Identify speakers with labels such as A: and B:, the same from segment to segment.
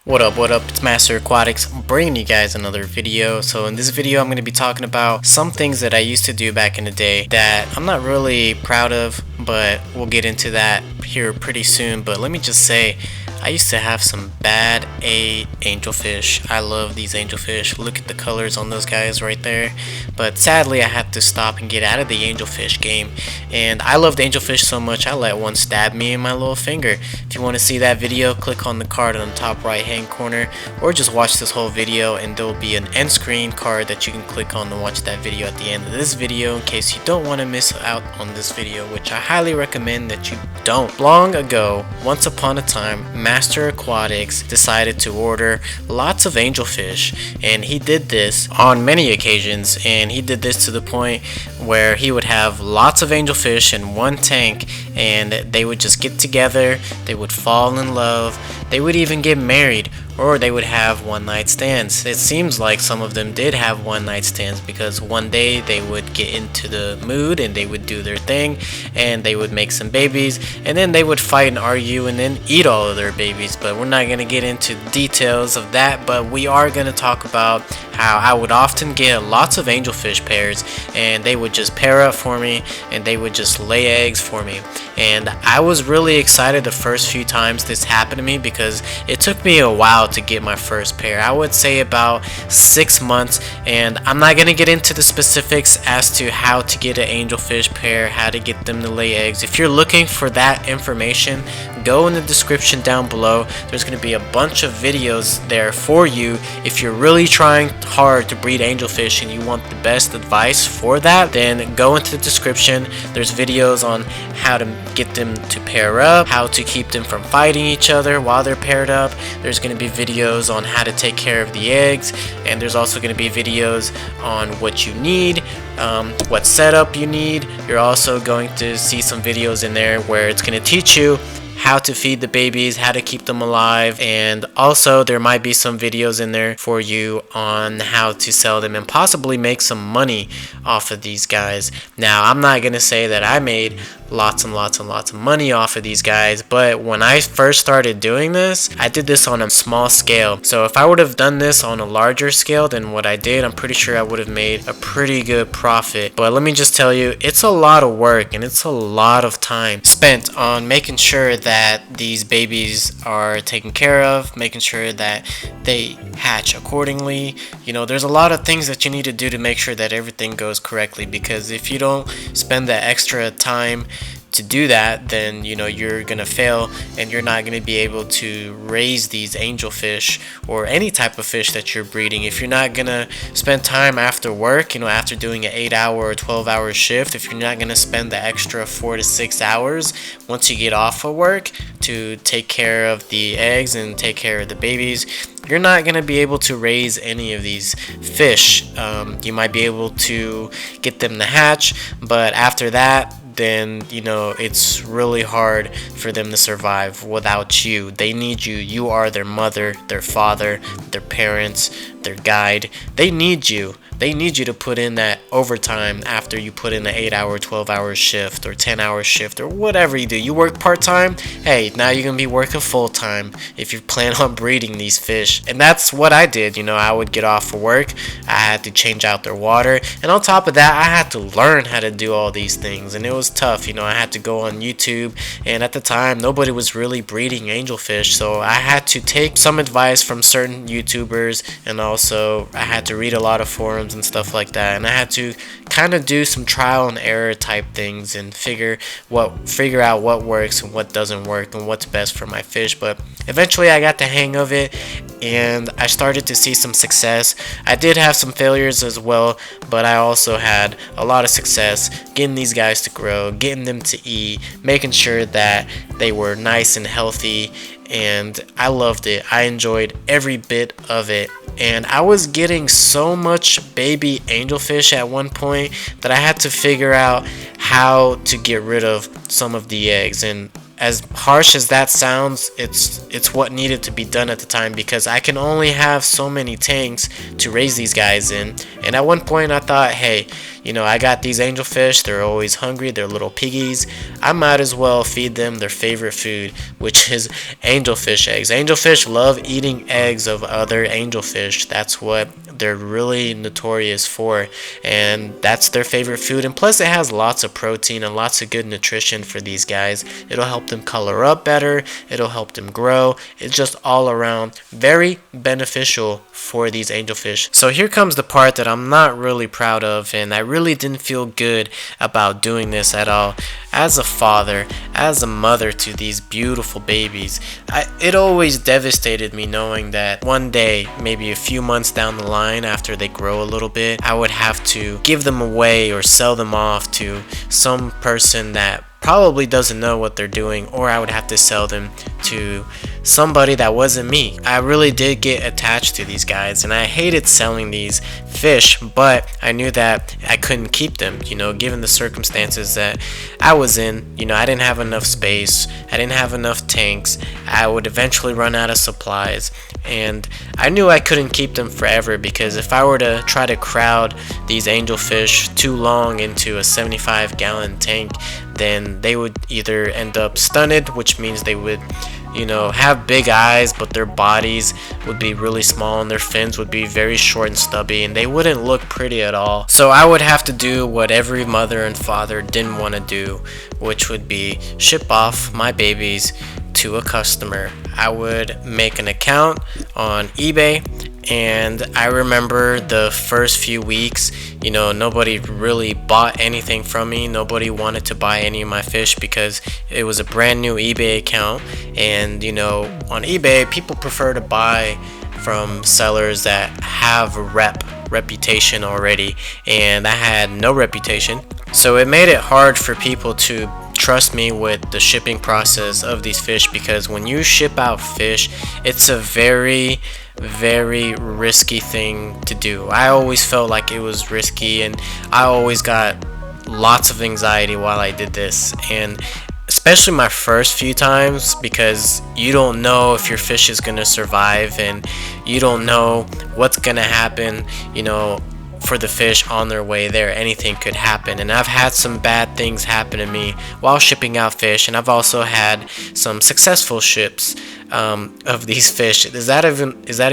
A: What up, it's MasterAquatics. I'm bringing you guys another video. So in this video I'm going to be talking about some things that I used to do back in the day that I'm not really proud of, but we'll get into that here pretty soon. But let me just say, I used to have some bad angelfish. I love these angelfish. Look at the colors on those guys right there. But sadly I had to stop and get out of the angelfish game. And I loved angelfish so much I let one stab me in my little finger. If you want to see that video, click on the card on the top right hand corner, or just watch this whole video and there will be an end screen card that you can click on to watch that video at the end of this video in case you don't want to miss out on this video, which I highly recommend that you don't. Long ago, once upon a time, MasterAquatics decided to order lots of angelfish, and he did this on many occasions, and he did this to the point where he would have lots of angelfish in one tank, and they would just get together, they would fall in love, they would even get married, or they would have one night stands. It seems like some of them did have one night stands because one day they would get into the mood and they would do their thing and they would make some babies, and then they would fight and argue and then eat all of their babies. But we're not going to get into details of that, but we are going to talk about how I would often get lots of angelfish pairs and they would just pair up for me and they would just lay eggs for me. And I was really excited the first few times this happened to me because it took me a while to get my first pair. I would say about 6 months, and I'm not going to get into the specifics as to how to get an angelfish pair, how to get them to lay eggs. If you're looking for that information, go in the description down below. There's going to be a bunch of videos there for you. If you're really trying hard to breed angelfish and you want the best advice for that, then go into the description. There's videos on how to get them to pair up, how to keep them from fighting each other while they're paired up. There's going to be videos on how to take care of the eggs, and there's also going to be videos on what you need, what setup you need. You're also going to see some videos in there where it's going to teach you how to feed the babies, how to keep them alive, and also there might be some videos in there for you on how to sell them and possibly make some money off of these guys. Now, I'm not going to say that I made lots and lots and lots of money off of these guys, but when I first started doing this, I did this on a small scale. So if I would have done this on a larger scale than what I did, I'm pretty sure I would have made a pretty good profit. But let me just tell you, it's a lot of work and it's a lot of time spent on making sure that these babies are taken care of, making sure that they hatch accordingly. You know, there's a lot of things that you need to do to make sure that everything goes correctly, because if you don't spend the extra time to do that, then you know you're gonna fail and you're not gonna be able to raise these angelfish or any type of fish that you're breeding. If you're not gonna spend time after work, you know, after doing an 8-hour or 12-hour shift, if you're not gonna spend the extra 4 to 6 hours once you get off of work to take care of the eggs and take care of the babies, you're not going to be able to raise any of these fish. You might be able to get them to hatch, but after that, then you know it's really hard for them to survive without you. They need you. You are their mother, their father, their parents, their guide. They need you. They need you to put in that overtime after you put in an 8-hour, 12-hour shift or 10-hour shift or whatever you do. You work part-time, hey, now you're going to be working full-time if you plan on breeding these fish. And that's what I did. You know, I would get off for work, I had to change out their water, and on top of that, I had to learn how to do all these things, and it was tough. You know, I had to go on YouTube, and at the time, nobody was really breeding angelfish, so I had to take some advice from certain YouTubers, and also I had to read a lot of forums and stuff like that, and I had to kind of do some trial and error type things and figure out what works and what doesn't work and what's best for my fish. But eventually I got the hang of it and I started to see some success. I did have some failures as well, but I also had a lot of success getting these guys to grow, getting them to eat, making sure that they were nice and healthy, and I loved it. I enjoyed every bit of it. And I was getting so much baby angelfish at one point that I had to figure out how to get rid of some of the eggs. And as harsh as that sounds, it's what needed to be done at the time, because I can only have so many tanks to raise these guys in. And at one point I thought, hey, I got these angelfish, they're always hungry, they're little piggies, I might as well feed them their favorite food, which is angelfish eggs. Angelfish love eating eggs of other angelfish. That's what they're really notorious for, and that's their favorite food. And plus it has lots of protein and lots of good nutrition for these guys. It'll help them color up better, it'll help them grow. It's just all around very beneficial for these angelfish. So here comes the part that I'm not really proud of, and I really didn't feel good about doing this at all. As a father, as a mother to these beautiful babies, it always devastated me knowing that one day, maybe a few months down the line after they grow a little bit, I would have to give them away or sell them off to some person that probably doesn't know what they're doing, or I would have to sell them to somebody that wasn't me. I really did get attached to these guys, and I hated selling these fish, but I knew that I couldn't keep them, given the circumstances that I was in. I didn't have enough space, I didn't have enough tanks, I would eventually run out of supplies, and I knew I couldn't keep them forever, because if I were to try to crowd these angelfish too long into a 75-gallon tank, then they would either end up stunted, which means they would have big eyes, but their bodies would be really small and their fins would be very short and stubby, and they wouldn't look pretty at all. So I would have to do what every mother and father didn't want to do, which would be ship off my babies to a customer. I would make an account on eBay, and I remember the first few weeks, nobody really bought anything from me. Nobody wanted to buy any of my fish because it was a brand new eBay account, and on eBay people prefer to buy from sellers that have a reputation already, and I had no reputation, so it made it hard for people to trust me with the shipping process of these fish, because when you ship out fish, it's a very risky thing to do. I always felt like it was risky, and I always got lots of anxiety while I did this, and especially my first few times, because you don't know if your fish is gonna survive, and you don't know what's gonna happen for the fish on their way there. Anything could happen, and I've had some bad things happen to me while shipping out fish, and I've also had some successful ships of these fish. Is that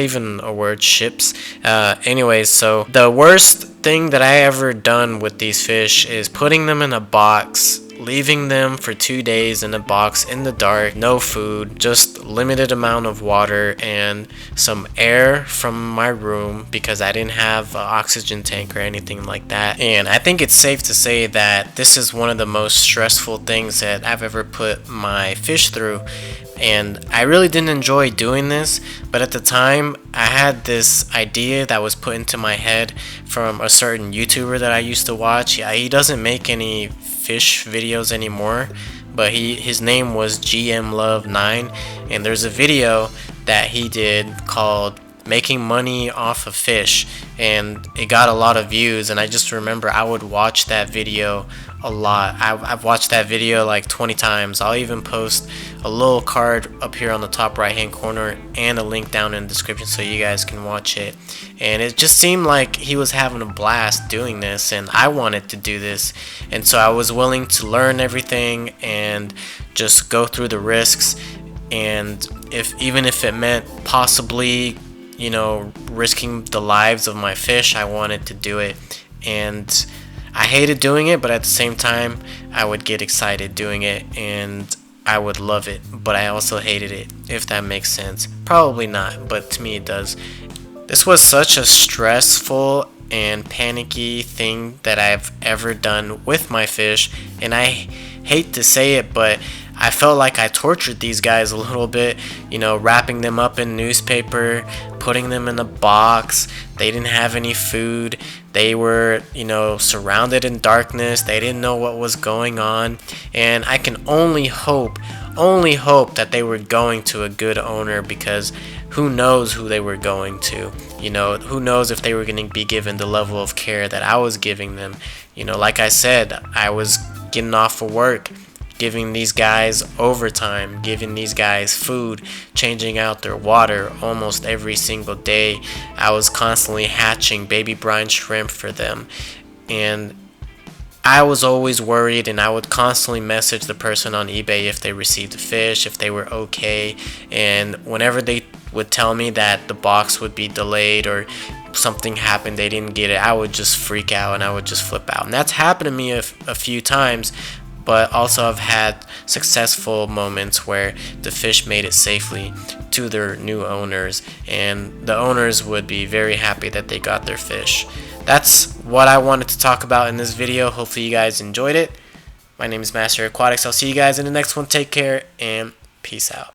A: even a word, ships? Anyways, so the worst thing that I ever done with these fish is putting them in a box, leaving them for 2 days in a box in the dark, no food, just limited amount of water and some air from my room, because I didn't have an oxygen tank or anything like that. And I think it's safe to say that this is one of the most stressful things that I've ever put my fish through, and I really didn't enjoy doing this. But at the time, I had this idea that was put into my head from a certain YouTuber that I used to watch. He doesn't make any fish videos anymore, but his name was GMLove9, and there's a video that he did called Making Money Off of Fish, and it got a lot of views. And I just remember I would watch that video a lot. I've watched that video like 20 times. I'll even post a little card up here on the top right hand corner and a link down in the description so you guys can watch it. And it just seemed like he was having a blast doing this, and I wanted to do this, and so I was willing to learn everything and just go through the risks. And even if it meant possibly risking the lives of my fish, I wanted to do it. And I hated doing it, but at the same time I would get excited doing it, and I would love it, but I also hated it, if that makes sense. Probably not, but to me it does. This was such a stressful and panicky thing that I've ever done with my fish, and I hate to say it, but I felt like I tortured these guys a little bit, wrapping them up in newspaper, putting them in a box. They didn't have any food. They were, surrounded in darkness. They didn't know what was going on. And I can only hope that they were going to a good owner, because who knows who they were going to. Who knows if they were going to be given the level of care that I was giving them. Like I said, I was getting off of work, giving these guys overtime, giving these guys food, changing out their water almost every single day. I was constantly hatching baby brine shrimp for them, and I was always worried, and I would constantly message the person on eBay if they received a fish, if they were okay. And whenever they would tell me that the box would be delayed or something happened, they didn't get it, I would just freak out and I would just flip out. And that's happened to me a few times, but also I've had successful moments where the fish made it safely to their new owners, and the owners would be very happy that they got their fish. That's what I wanted to talk about in this video. Hopefully you guys enjoyed it. My name is MasterAquatics. I'll see you guys in the next one. Take care and peace out.